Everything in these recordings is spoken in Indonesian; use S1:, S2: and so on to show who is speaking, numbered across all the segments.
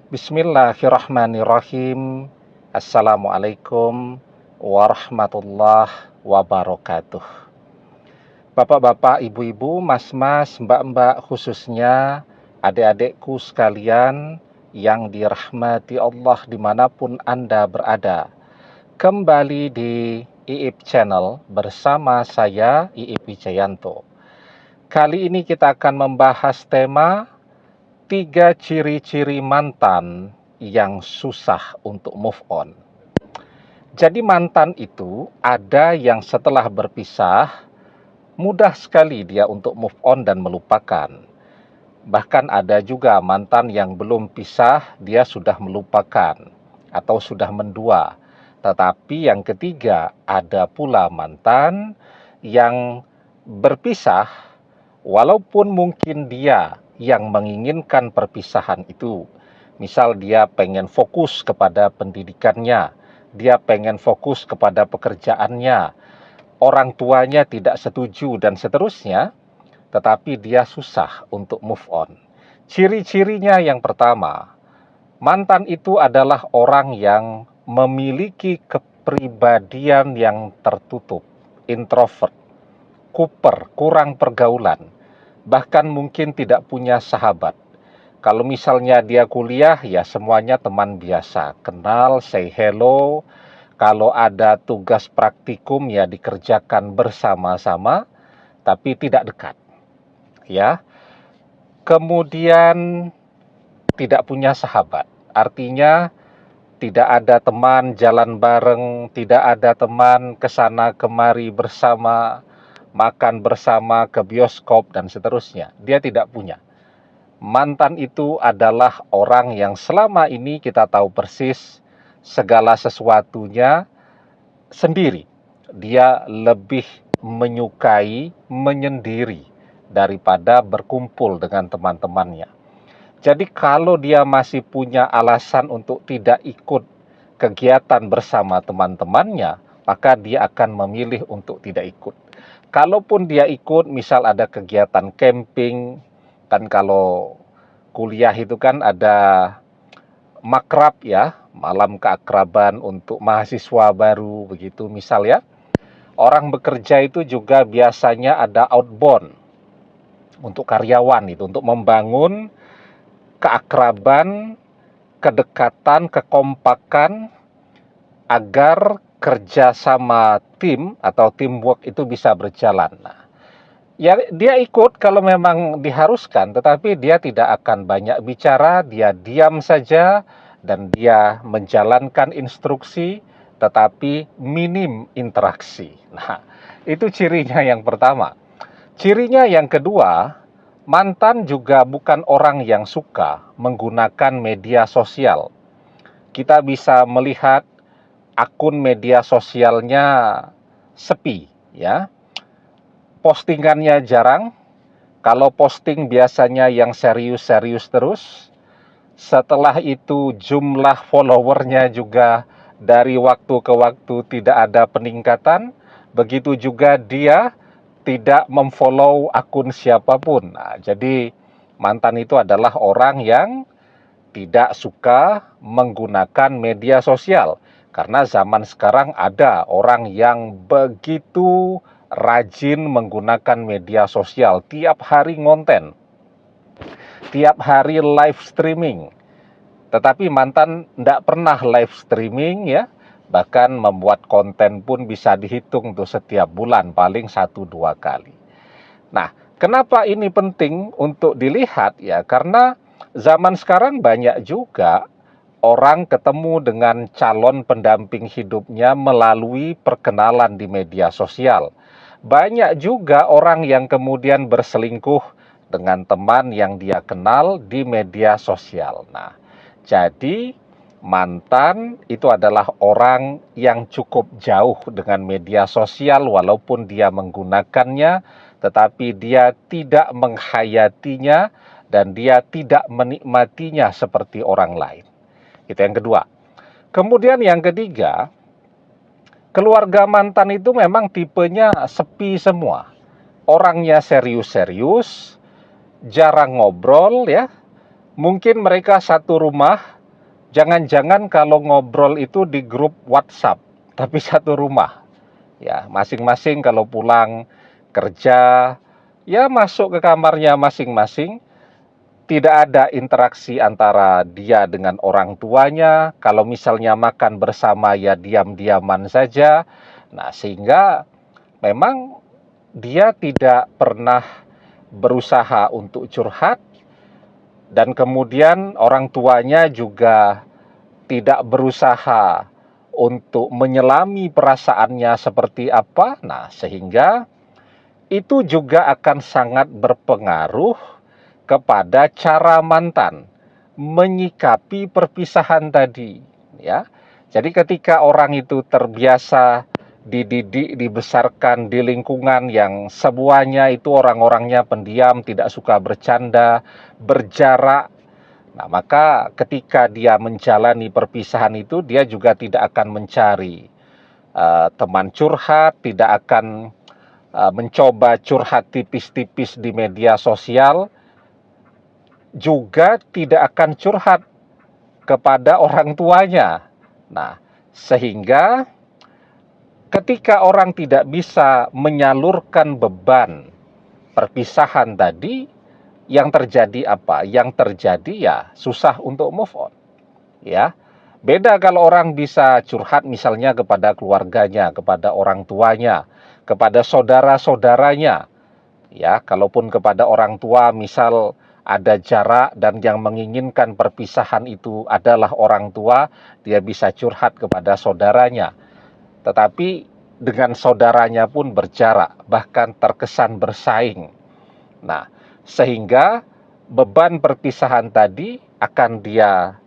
S1: Bismillahirrahmanirrahim. Assalamualaikum warahmatullahi wabarakatuh. Bapak-bapak, ibu-ibu, mas-mas, mbak-mbak, khususnya adik-adikku sekalian yang dirahmati Allah dimanapun Anda berada. Kembali di IIP Channel bersama saya, IIP Wijayanto. Kali ini kita akan membahas tema 3 ciri-ciri mantan yang susah untuk move on. Jadi mantan itu ada yang setelah berpisah, mudah sekali dia untuk move on dan melupakan. Bahkan ada juga mantan yang belum pisah, dia sudah melupakan atau sudah mendua. Tetapi yang ketiga, ada pula mantan yang berpisah, walaupun mungkin dia yang menginginkan perpisahan itu. Misal dia pengen fokus kepada pendidikannya, dia pengen fokus kepada pekerjaannya, orang tuanya tidak setuju dan seterusnya, tetapi dia susah untuk move on. Ciri-cirinya yang pertama, mantan itu adalah orang yang memiliki kepribadian yang tertutup, introvert, kuper, kurang pergaulan, bahkan mungkin tidak punya sahabat. Kalau misalnya dia kuliah, ya semuanya teman biasa, kenal, say hello. Kalau ada tugas praktikum, ya dikerjakan bersama-sama, tapi tidak dekat. Ya, kemudian tidak punya sahabat, artinya tidak ada teman jalan bareng, tidak ada teman kesana kemari bersama, makan bersama, ke bioskop, dan seterusnya. Dia tidak punya. Mantan itu adalah orang yang selama ini kita tahu persis segala sesuatunya sendiri. Dia lebih menyukai menyendiri daripada berkumpul dengan teman-temannya. Jadi kalau dia masih punya alasan untuk tidak ikut kegiatan bersama teman-temannya, maka dia akan memilih untuk tidak ikut. Kalaupun dia ikut, misal ada kegiatan camping, kan kalau kuliah itu kan ada makrab ya, malam keakraban untuk mahasiswa baru begitu misal ya. Orang bekerja itu juga biasanya ada outbound untuk karyawan itu, untuk membangun keakraban, kedekatan, kekompakan agar kerja sama tim atau teamwork itu bisa berjalan. Nah, ya dia ikut kalau memang diharuskan, tetapi dia tidak akan banyak bicara, dia diam saja dan dia menjalankan instruksi, tetapi minim interaksi. Nah, itu cirinya yang pertama. Cirinya yang kedua, mantan juga bukan orang yang suka menggunakan media sosial. Kita bisa melihat akun media sosialnya sepi, ya. Postingannya jarang. Kalau posting biasanya yang serius-serius terus. Setelah itu jumlah followernya juga dari waktu ke waktu tidak ada peningkatan. Begitu juga dia tidak memfollow akun siapapun. Nah, jadi mantan itu adalah orang yang tidak suka menggunakan media sosial. Karena zaman sekarang ada orang yang begitu rajin menggunakan media sosial. Tiap hari ngonten, tiap hari live streaming. Tetapi mantan tidak pernah live streaming ya. Bahkan membuat konten pun bisa dihitung tuh setiap bulan paling 1-2 kali. Nah, kenapa ini penting untuk dilihat ya? Karena zaman sekarang banyak juga orang ketemu dengan calon pendamping hidupnya melalui perkenalan di media sosial. Banyak juga orang yang kemudian berselingkuh dengan teman yang dia kenal di media sosial. Nah, jadi mantan itu adalah orang yang cukup jauh dengan media sosial walaupun dia menggunakannya, tetapi dia tidak menghayatinya dan dia tidak menikmatinya seperti orang lain. Itu yang kedua. Kemudian yang ketiga, keluarga mantan itu memang tipenya sepi semua. Orangnya serius-serius, jarang ngobrol ya. Mungkin mereka satu rumah, Jangan-jangan kalau ngobrol itu di grup WhatsApp, tapi satu rumah. Ya, masing-masing kalau pulang kerja, ya masuk ke kamarnya masing-masing, tidak ada interaksi antara dia dengan orang tuanya. Kalau misalnya makan bersama ya diam-diaman saja. Nah, sehingga memang dia tidak pernah berusaha untuk curhat, dan kemudian orang tuanya juga tidak berusaha untuk menyelami perasaannya seperti apa. Nah, sehingga itu juga akan sangat berpengaruh kepada cara mantan menyikapi perpisahan tadi, ya. Jadi ketika orang itu terbiasa dididik, dibesarkan di lingkungan yang semuanya itu orang-orangnya pendiam, tidak suka bercanda, berjarak, nah maka ketika dia menjalani perpisahan itu, dia juga tidak akan mencari teman curhat, tidak akan mencoba curhat tipis-tipis di media sosial, juga tidak akan curhat kepada orang tuanya. Nah, sehingga ketika orang tidak bisa menyalurkan beban perpisahan tadi, yang terjadi apa? Yang terjadi ya susah untuk move on. Ya. Beda kalau orang bisa curhat misalnya kepada keluarganya, kepada orang tuanya, kepada saudara-saudaranya. Ya, kalaupun kepada orang tua misal ada jarak dan yang menginginkan perpisahan itu adalah orang tua, dia bisa curhat kepada saudaranya. Tetapi dengan saudaranya pun berjarak, bahkan terkesan bersaing. Nah, sehingga beban perpisahan tadi akan dia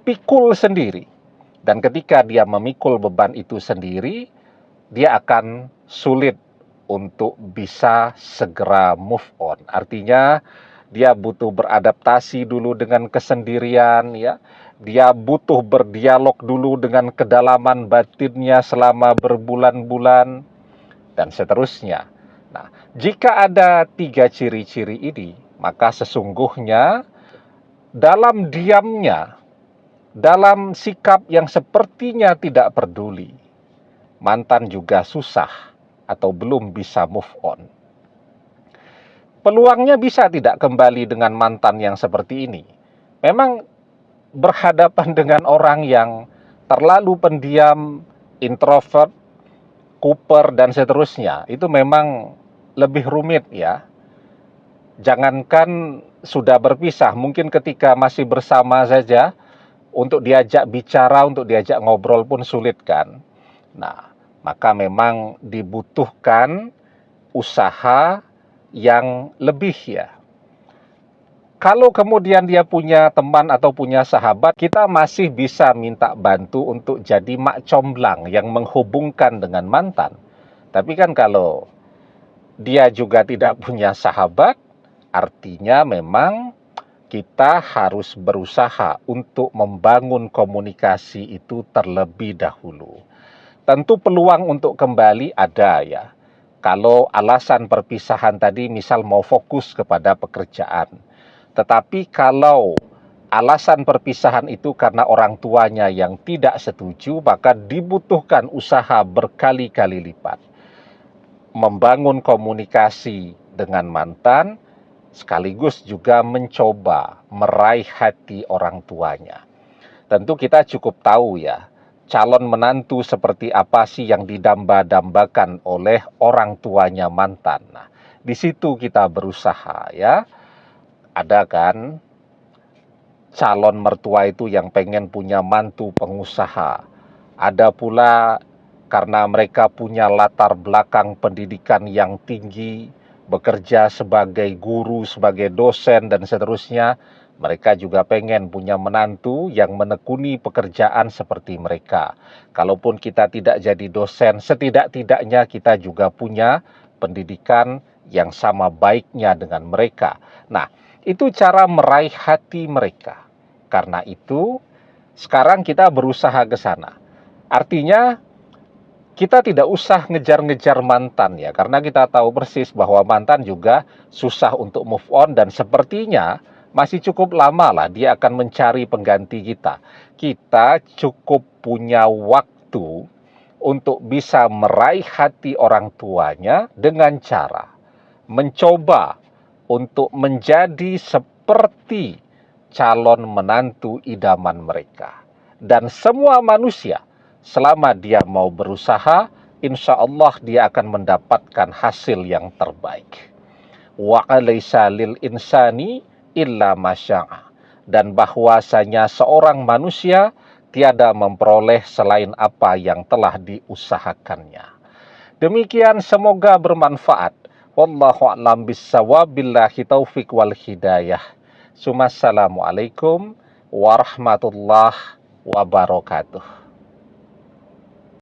S1: pikul sendiri. Dan ketika dia memikul beban itu sendiri, dia akan sulit untuk bisa segera move on. Artinya dia butuh beradaptasi dulu dengan kesendirian, ya. Dia butuh berdialog dulu dengan kedalaman batinnya selama berbulan-bulan dan seterusnya. Nah, jika ada 3 ciri-ciri ini, maka sesungguhnya dalam diamnya, dalam sikap yang sepertinya tidak peduli, mantan juga susah atau belum bisa move on. Peluangnya bisa tidak kembali dengan mantan yang seperti ini. Memang berhadapan dengan orang yang terlalu pendiam, introvert, kuper, dan seterusnya, itu memang lebih rumit ya. Jangankan sudah berpisah, mungkin ketika masih bersama saja, untuk diajak bicara, untuk diajak ngobrol pun sulit kan. Nah, maka memang dibutuhkan usaha yang lebih ya. Kalau kemudian dia punya teman atau punya sahabat, kita masih bisa minta bantu untuk jadi mak comblang yang menghubungkan dengan mantan. Tapi kan kalau dia juga tidak punya sahabat, artinya memang kita harus berusaha untuk membangun komunikasi itu terlebih dahulu. Tentu peluang untuk kembali ada ya. Kalau alasan perpisahan tadi misal mau fokus kepada pekerjaan. Tetapi kalau alasan perpisahan itu karena orang tuanya yang tidak setuju, maka dibutuhkan usaha berkali-kali lipat. Membangun komunikasi dengan mantan, sekaligus juga mencoba meraih hati orang tuanya. Tentu kita cukup tahu ya, calon menantu seperti apa sih yang didamba-dambakan oleh orang tuanya mantan. Nah, di situ kita berusaha ya. Ada kan calon mertua itu yang pengen punya mantu pengusaha. Ada pula karena mereka punya latar belakang pendidikan yang tinggi, bekerja sebagai guru, sebagai dosen, dan seterusnya. Mereka juga pengen punya menantu yang menekuni pekerjaan seperti mereka. Kalaupun kita tidak jadi dosen, setidak-tidaknya kita juga punya pendidikan yang sama baiknya dengan mereka. Nah, itu cara meraih hati mereka. Karena itu, sekarang kita berusaha ke sana. Artinya, kita tidak usah ngejar-ngejar mantan ya, karena kita tahu persis bahwa mantan juga susah untuk move on, dan sepertinya masih cukup lama lah dia akan mencari pengganti kita. Kita cukup punya waktu untuk bisa meraih hati orang tuanya dengan cara mencoba untuk menjadi seperti calon menantu idaman mereka. Dan semua manusia, selama dia mau berusaha, insya Allah dia akan mendapatkan hasil yang terbaik. Wa alaysa lil insani illa masya'a. Dan bahwasanya seorang manusia tiada memperoleh selain apa yang telah diusahakannya. Demikian, semoga bermanfaat. Wallahu a'lam bissawab, billahi taufik wal hidayah. Assalamualaikum warahmatullahi wabarakatuh.